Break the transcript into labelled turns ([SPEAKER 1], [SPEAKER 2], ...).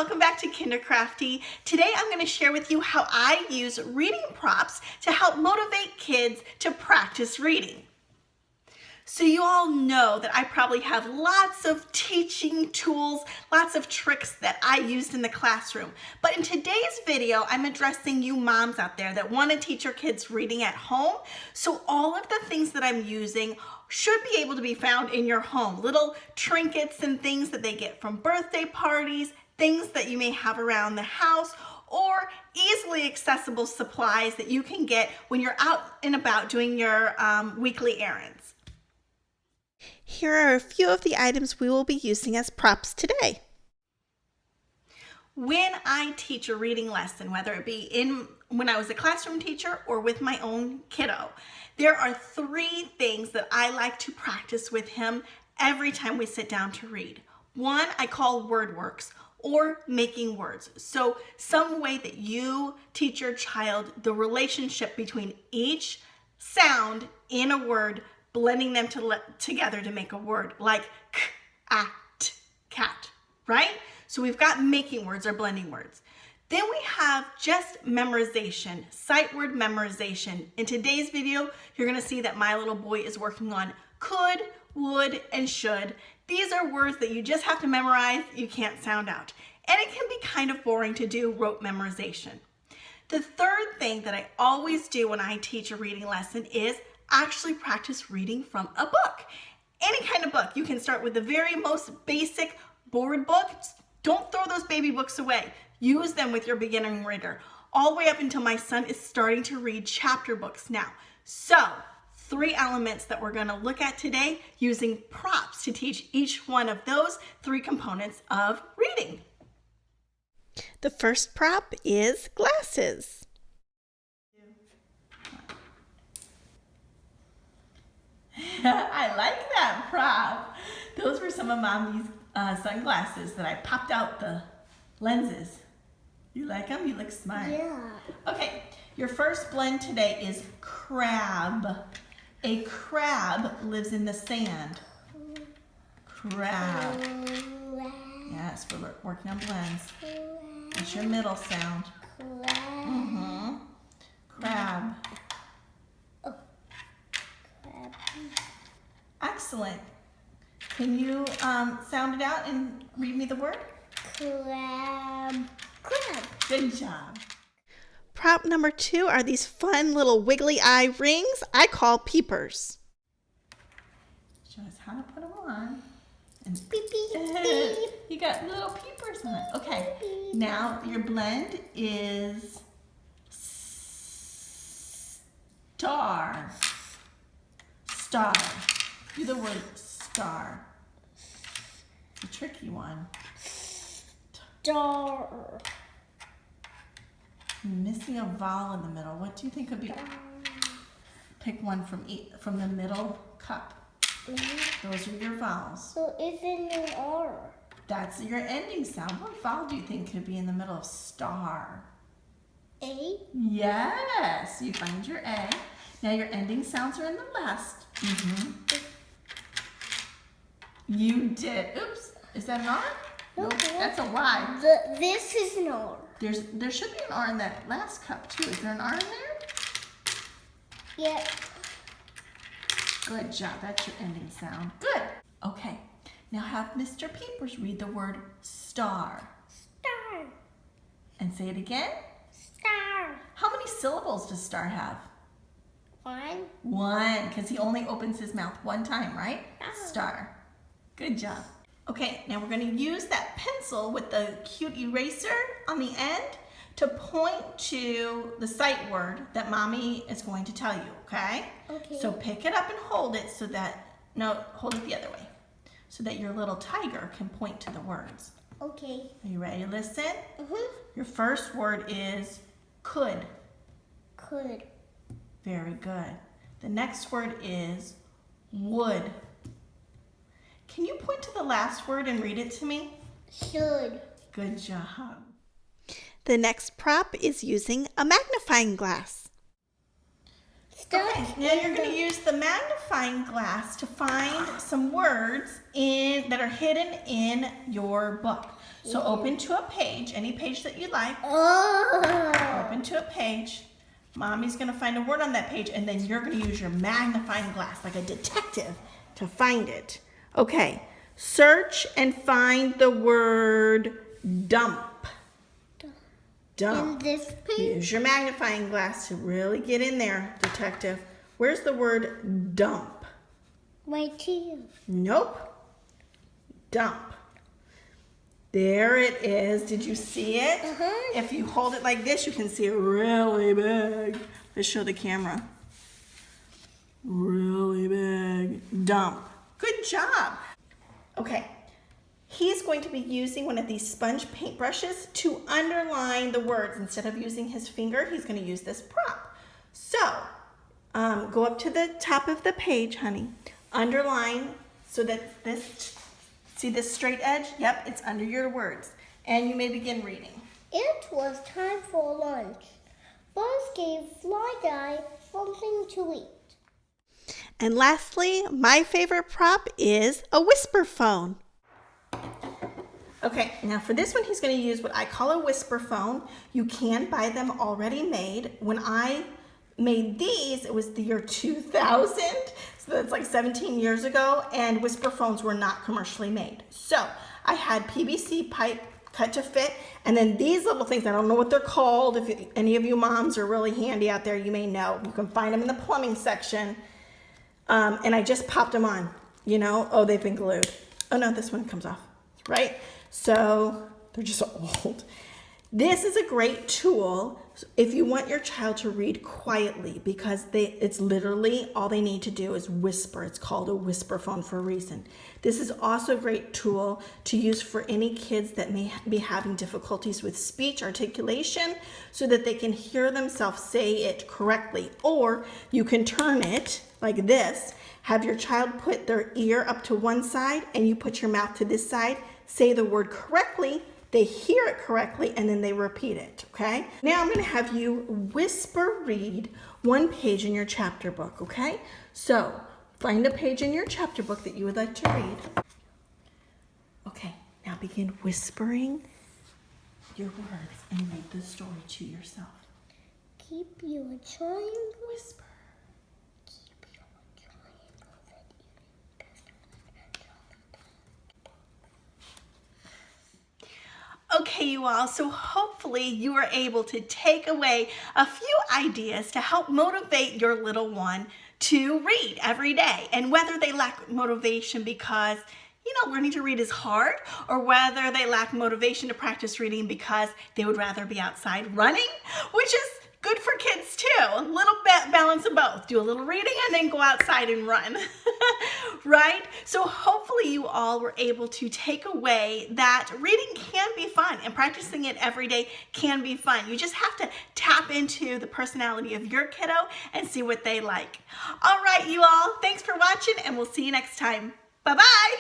[SPEAKER 1] welcome back to Kindercrafty. Today I'm going to share with you how I use reading props to help motivate kids to practice reading. So you all know that I probably have lots of teaching tools, lots of tricks that I used in the classroom. But in today's video, I'm addressing you moms out there that want to teach your kids reading at home. So all of the things that I'm using should be able to be found in your home. Little trinkets and things that they get from birthday parties, things that you may have around the house, or easily accessible supplies that you can get when you're out and about doing your weekly errands. Here are a few of the items we will be using as props today. When I teach a reading lesson, whether it be when I was a classroom teacher or with my own kiddo, there are three things that I like to practice with him every time we sit down to read. One I call word works, or making words. So some way that you teach your child the relationship between each sound in a word, blending them together to make a word, like k, a, t, cat, right? So we've got making words or blending words. Then we have just memorization, sight word memorization. In today's video, you're gonna see that my little boy is working on could, would, and should. These are words that you just have to memorize, you can't sound out. And it can be kind of boring to do rote memorization. The third thing that I always do when I teach a reading lesson is actually practice reading from a book. Any kind of book. You can start with the very most basic board book. Don't throw those baby books away. Use them with your beginning reader, all the way up until my son is starting to read chapter books now. So, three elements that we're gonna look at today using props to teach each one of those three components of reading. The first prop is glasses. I like that prop. Those were some of Mommy's sunglasses that I popped out the lenses. You like them? You look smart.
[SPEAKER 2] Yeah.
[SPEAKER 1] Okay, your first blend today is crab. A crab lives in the sand. Crab. Yes, we're working on blends. That's your middle sound. Mm-hmm. Crab. Excellent. Can you sound it out and read me the word?
[SPEAKER 2] Crab. Crab.
[SPEAKER 1] Good job. Prop number 2 are these fun little wiggly eye rings I call peepers. Show us how to put them on. And
[SPEAKER 2] Beep, beep, beep.
[SPEAKER 1] You got little peepers on it. Okay, now your blend is star. Star. Do the word star. It's a tricky one.
[SPEAKER 2] Star.
[SPEAKER 1] You're missing a vowel in the middle. What do you think would be? Pick one from the middle cup. Those are your vowels.
[SPEAKER 2] So isn't an R?
[SPEAKER 1] That's your ending sound. What vowel do you think could be in the middle of star?
[SPEAKER 2] A?
[SPEAKER 1] Yes, you find your A. Now your ending sounds are in the last. You did. Oops, is that an R? Nope, that's a Y.
[SPEAKER 2] This is an R.
[SPEAKER 1] There should be an R in that last cup too. Is there an R in there?
[SPEAKER 2] Yeah.
[SPEAKER 1] Good job. That's your ending sound. Good. Okay. Now have Mr. Peepers read the word star.
[SPEAKER 2] Star.
[SPEAKER 1] And say it again.
[SPEAKER 2] Star.
[SPEAKER 1] How many syllables does star have?
[SPEAKER 2] One.
[SPEAKER 1] One, because he only opens his mouth one time, right?
[SPEAKER 2] Oh.
[SPEAKER 1] Star. Good job. Okay, now we're going to use that pencil with the cute eraser on the end to point to the sight word that Mommy is going to tell you, okay?
[SPEAKER 2] Okay.
[SPEAKER 1] So pick it up and hold it so that, no, hold it the other way, so that your little tiger can point to the words.
[SPEAKER 2] Okay.
[SPEAKER 1] Are you ready to listen?
[SPEAKER 2] Mm-hmm.
[SPEAKER 1] Your first word is could.
[SPEAKER 2] Could.
[SPEAKER 1] Very good. The next word is would. Can you point to the last word and read it to me?
[SPEAKER 2] Should.
[SPEAKER 1] Good job. The next prop is using a magnifying glass.
[SPEAKER 2] Start.
[SPEAKER 1] Okay, now you're going to use the magnifying glass to find some words that are hidden in your book. So open to a page, any page that you like.
[SPEAKER 2] Oh.
[SPEAKER 1] Open to a page. Mommy's going to find a word on that page, and then you're going to use your magnifying glass like a detective to find it. Okay, search and find the word dump.
[SPEAKER 2] In
[SPEAKER 1] Dump.
[SPEAKER 2] this page.
[SPEAKER 1] Use your magnifying glass to really get in there, detective. Where's the word dump?
[SPEAKER 2] Right here.
[SPEAKER 1] Nope. Dump. There it is. Did you see it? If you hold it like this, you can see it really big. Let's show the camera. Really big. Dump. Good job. Okay. He's going to be using one of these sponge paintbrushes to underline the words. Instead of using his finger, he's going to use this prop. So, go up to the top of the page, honey. Underline so that this, see this straight edge? Yep, it's under your words. And you may begin reading.
[SPEAKER 2] It was time for lunch. Buzz gave Fly Guy something to eat.
[SPEAKER 1] And lastly, my favorite prop is a whisper phone. Okay, now for this one, he's going to use what I call a whisper phone. You can buy them already made. When I made these, it was the year 2000, so that's like 17 years ago, and whisper phones were not commercially made. So I had PVC pipe cut to fit, and then these little things, I don't know what they're called. If any of you moms are really handy out there, you may know. You can find them in the plumbing section. And I just popped them on, you know. Oh, they've been glued. Oh no, this one comes off, right? So they're just old. This is a great tool if you want your child to read quietly, because it's literally all they need to do is whisper. It's called a whisper phone for a reason. This is also a great tool to use for any kids that may be having difficulties with speech articulation, so that they can hear themselves say it correctly. Or you can turn it like this, have your child put their ear up to one side and you put your mouth to this side, say the word correctly, they hear it correctly, and then they repeat it, okay? Now I'm gonna have you whisper read one page in your chapter book, okay? So find a page in your chapter book that you would like to read. Okay, now begin whispering your words and read the story to yourself.
[SPEAKER 2] Keep your triangle.
[SPEAKER 1] Whisper.
[SPEAKER 2] Keep your triangle.
[SPEAKER 1] Okay, you all, so hopefully you were able to take away a few ideas to help motivate your little one to read every day. And whether they lack motivation because, you know, learning to read is hard, or whether they lack motivation to practice reading because they would rather be outside running, which is good for kids too. A little bit balance of both. Do a little reading and then go outside and run, right? So hopefully you all were able to take away that reading can be fun, and practicing it every day can be fun. You just have to tap into the personality of your kiddo and see what they like. All right, you all, thanks for watching, and we'll see you next time. Bye-bye.